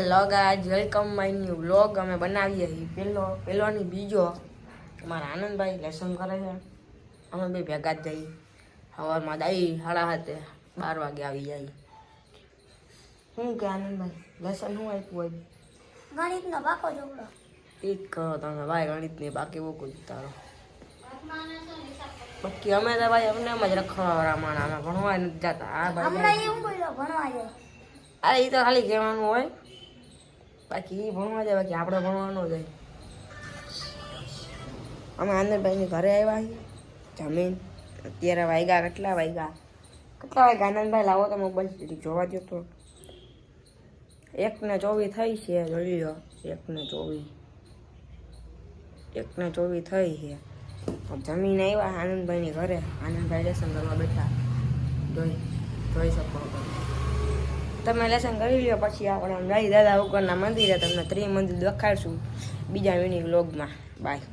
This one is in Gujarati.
Hello guys, welcome my new vlog. અમે બનાવીએ પેલો ની બીજો. અમારા આનંદભાઈ લેસન કરે છે, અમે બે ભેગા જ જઈએ. સવારમાં જઈએ 7:30, 12 વાગે આવી જાય. શું કે આનંદભાઈ, લેસન શું આપ્યું હોય? ગણિતનો પાકો ચોપડો. એ જ કરો તમે ભાઈ, ગણિતની બાકી બહુ કુછ તારો. બાકી અમે તો ભાઈ અમને એમ જ રખડવાળા માણા, અમે ભણવા નથી જતા. આ ભાઈ હમણાં એવું બોલ્યો ભણવા જાય. અરે એ તો ખાલી કહેવાનું હોય, બાકી એ ભણવા જાય, બાકી આપણે ભણવા ન જાય. અમે આનંદભાઈની ઘરે આવ્યા છીએ જમીન. અત્યારે વાગ્યા કેટલા વાગ્યા આનંદભાઈ? લાવો તો મોબાઈલ જોવા દો તો. 1:24 થઈ છે, જોઈ લો. 1:24 થઈ છે. જમીન આવ્યા આનંદભાઈની ઘરે. આનંદભાઈ લેસન કરવા બેઠા, જોઈ શકો તમે. લેસન કરી લ્યો, પછી આપણે જઈ દાદા ઉગરના મંદિરે. તમને ત્રિમંદિર દેખાડશું બીજા મિની વ્લોગમાં. બાય.